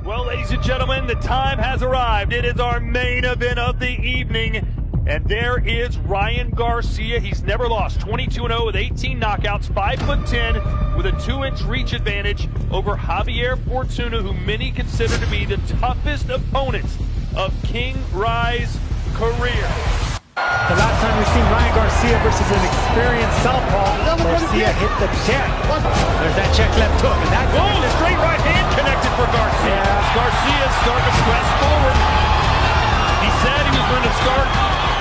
Well, ladies and gentlemen, the time has arrived. It is our main event of the evening. And there is Ryan Garcia. He's never lost. 22-0 with 18 knockouts, 5'10", with a 2-inch reach advantage over Javier Fortuna, who many consider to be the toughest opponent of King Rye's career. The last time we've seen Ryan Garcia versus an experienced southpaw, Garcia hit the check. There's that check left hook, and that's the straight right hand connected for Garcia. Yeah. Garcia's starting to press forward. He said he was going to start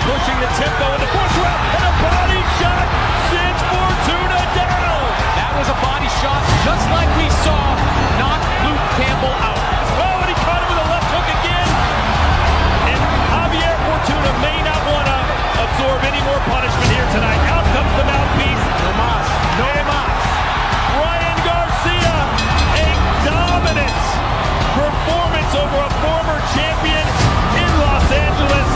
pushing the tempo in the fourth round, and a body shot sends Fortuna down. That was a body shot, just like we saw knock Luke Campbell out. Oh, and he caught him with a left hook again. And Javier Fortuna may not want to absorb any more punishment here tonight. Out comes the mouthpiece. No mas. Ryan Garcia, a dominant performance over a former champion in Los Angeles.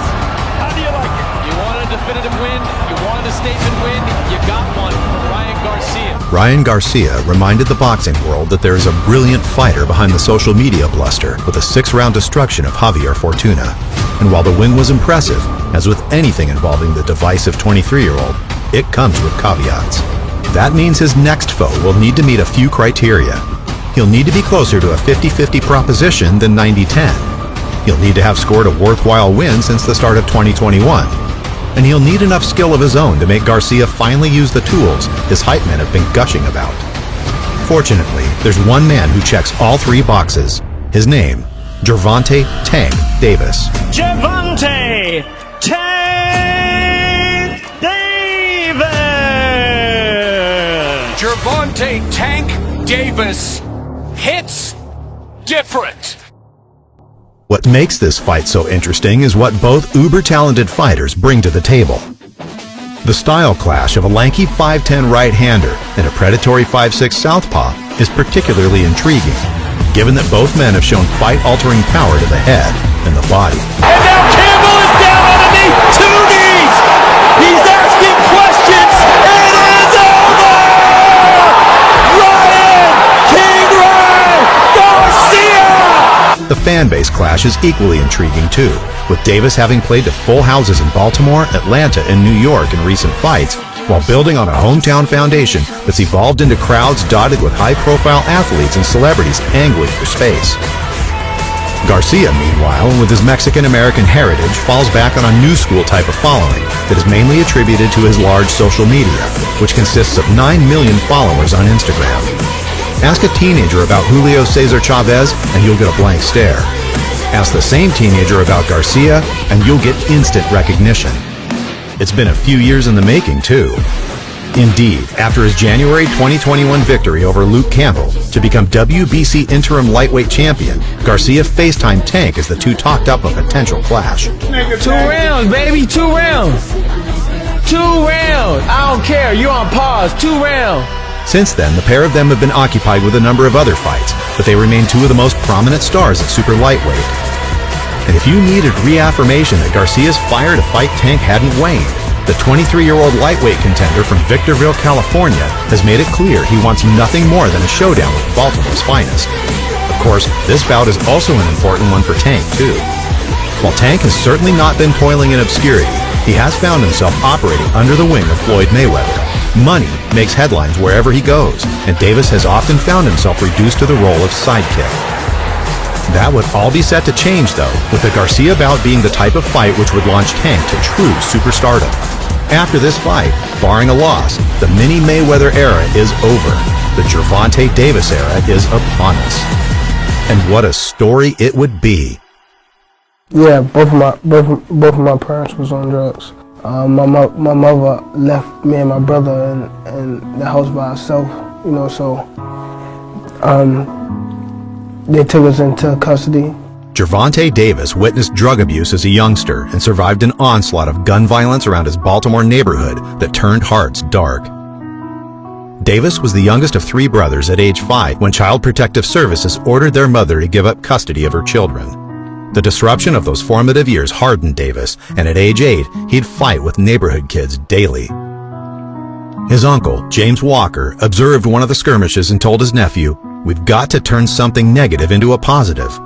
How do you like it? You wanted a definitive win, you wanted a statement win, you got one from Ryan Garcia. Ryan Garcia reminded the boxing world that there is a brilliant fighter behind the social media bluster with a 6-round destruction of Javier Fortuna. And while the win was impressive, as with anything involving the divisive 23-year-old, it comes with caveats. That means his next foe will need to meet a few criteria. He'll need to be closer to a 50-50 proposition than 90-10. He'll need to have scored a worthwhile win since the start of 2021. And he'll need enough skill of his own to make Garcia finally use the tools his hype men have been gushing about. Fortunately, there's one man who checks all 3 boxes. His name, Gervonta "Tank" Davis. Gervonta "Tank" Davis! Gervonta "Tank" Davis hits different. What makes this fight so interesting is what both uber-talented fighters bring to the table. The style clash of a lanky 5'10" right-hander and a predatory 5'6" southpaw is particularly intriguing, given that both men have shown fight-altering power to the head and the body. And now Campbell is down on a knee, 2 knees! He's asking questions! It is over! Ryan King Rye Garcia! The fan base clash is equally intriguing too, with Davis having played to full houses in Baltimore, Atlanta, and New York in recent fights, while building on a hometown foundation that's evolved into crowds dotted with high-profile athletes and celebrities angling for space. Garcia, meanwhile, with his Mexican-American heritage, falls back on a new school type of following that is mainly attributed to his large social media, which consists of 9 million followers on Instagram. Ask a teenager about Julio Cesar Chavez and you'll get a blank stare. Ask the same teenager about Garcia and you'll get instant recognition. It's been a few years in the making too. Indeed, after his January 2021 victory over Luke Campbell to become WBC interim lightweight champion, Garcia FaceTimed Tank as the two talked up a potential clash. 2 rounds, baby, 2 rounds. 2 rounds. I don't care. You're on pause. 2 rounds. Since then, the pair of them have been occupied with a number of other fights, but they remain 2 of the most prominent stars at super lightweight. And if you needed reaffirmation that Garcia's fire to fight Tank hadn't waned, the 23-year-old lightweight contender from Victorville, California, has made it clear he wants nothing more than a showdown with Baltimore's finest. Of course, this bout is also an important one for Tank, too. While Tank has certainly not been toiling in obscurity, he has found himself operating under the wing of Floyd Mayweather. Money makes headlines wherever he goes, and Davis has often found himself reduced to the role of sidekick. That would all be set to change, though, with the Garcia bout being the type of fight which would launch Tank to true superstardom. After this fight, barring a loss, the mini Mayweather era is over. The Gervonta Davis era is upon us. And what a story it would be. Yeah, both of my parents was on drugs. My mother left me and my brother in the house by herself, you know, so they took us into custody. Gervonta Davis witnessed drug abuse as a youngster and survived an onslaught of gun violence around his Baltimore neighborhood that turned hearts dark. Davis was the youngest of 3 brothers at age 5 when Child Protective Services ordered their mother to give up custody of her children. The disruption of those formative years hardened Davis, and at age 8, he'd fight with neighborhood kids daily. His uncle, James Walker, observed one of the skirmishes and told his nephew, "We've got to turn something negative into a positive."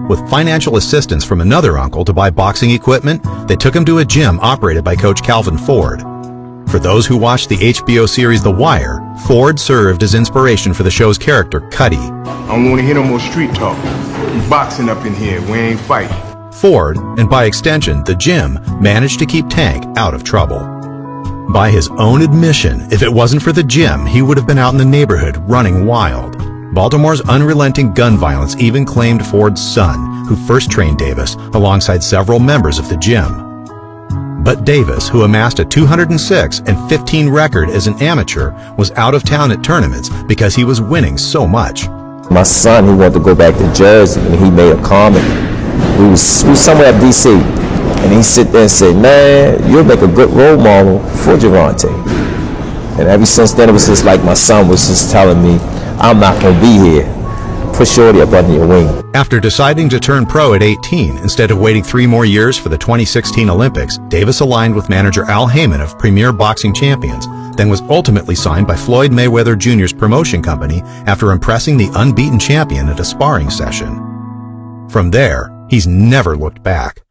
With financial assistance from another uncle to buy boxing equipment, they took him to a gym operated by Coach Calvin Ford. For those who watched the HBO series The Wire, Ford served as inspiration for the show's character, Cuddy. I don't want to hear no more street talk. We boxing up in here. We ain't fighting. Ford, and by extension, the gym, managed to keep Tank out of trouble. By his own admission, if it wasn't for the gym, he would have been out in the neighborhood running wild. Baltimore's unrelenting gun violence even claimed Ford's son, who first trained Davis, alongside several members of the gym. But Davis, who amassed a 206-15 record as an amateur, was out of town at tournaments because he was winning so much. My son, he wanted to go back to Jersey, and he made a comment. We was somewhere at D.C., and he sit there and said, man, you'll make a good role model for Gervonta. And ever since then, it was just like my son was just telling me, I'm not going to be here. Put Shorty up under your wing. After deciding to turn pro at 18, instead of waiting 3 more years for the 2016 Olympics, Davis aligned with manager Al Heyman of Premier Boxing Champions, then was ultimately signed by Floyd Mayweather Jr.'s promotion company after impressing the unbeaten champion at a sparring session. From there, he's never looked back.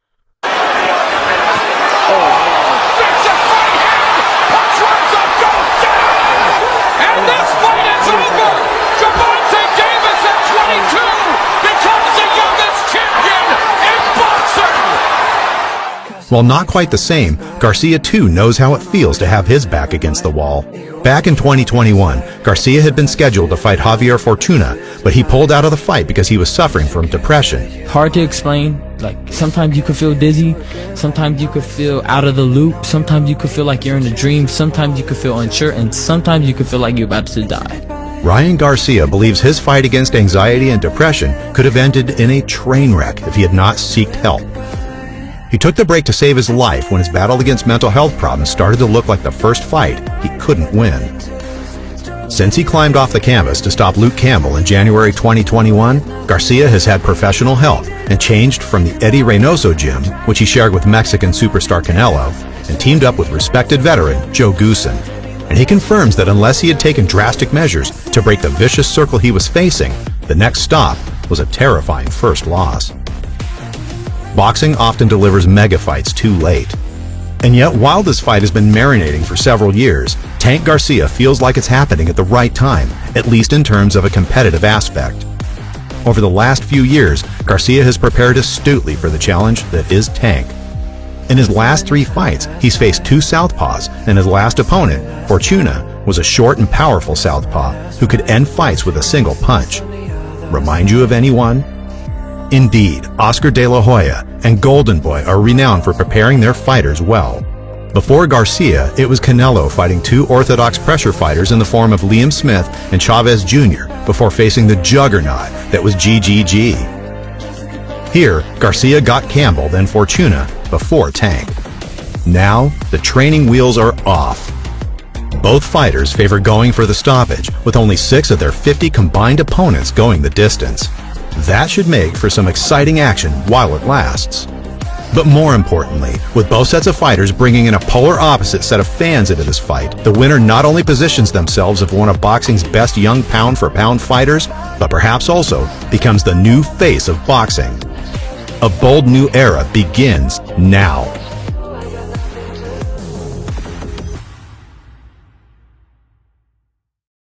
While not quite the same, Garcia too knows how it feels to have his back against the wall. Back in 2021, Garcia had been scheduled to fight Javier Fortuna, but he pulled out of the fight because he was suffering from depression. Hard to explain. Like, sometimes you could feel dizzy, sometimes you could feel out of the loop, sometimes you could feel like you're in a dream, sometimes you could feel unsure, and sometimes you could feel like you're about to die. Ryan Garcia believes his fight against anxiety and depression could have ended in a train wreck if he had not sought help. He took the break to save his life when his battle against mental health problems started to look like the first fight he couldn't win. Since he climbed off the canvas to stop Luke Campbell in January 2021, Garcia has had professional help and changed from the Eddie Reynoso gym, which he shared with Mexican superstar Canelo, and teamed up with respected veteran Joe Goosen. And he confirms that unless he had taken drastic measures to break the vicious circle he was facing, the next stop was a terrifying first loss. Boxing often delivers mega fights too late. And yet, while this fight has been marinating for several years, Tank Garcia feels like it's happening at the right time, at least in terms of a competitive aspect. Over the last few years, Garcia has prepared astutely for the challenge that is Tank. In his last 3 fights, he's faced 2 southpaws, and his last opponent, Fortuna, was a short and powerful southpaw who could end fights with a single punch. Remind you of anyone? Indeed, Oscar De La Hoya and Golden Boy are renowned for preparing their fighters well. Before Garcia, it was Canelo fighting 2 orthodox pressure fighters in the form of Liam Smith and Chavez Jr. before facing the juggernaut that was GGG. Here, Garcia got Campbell, then Fortuna, before Tank. Now, the training wheels are off. Both fighters favor going for the stoppage, with only 6 of their 50 combined opponents going the distance. That should make for some exciting action while it lasts. But more importantly, with both sets of fighters bringing in a polar opposite set of fans into this fight, the winner not only positions themselves as one of boxing's best young pound-for-pound fighters, but perhaps also becomes the new face of boxing. A bold new era begins now.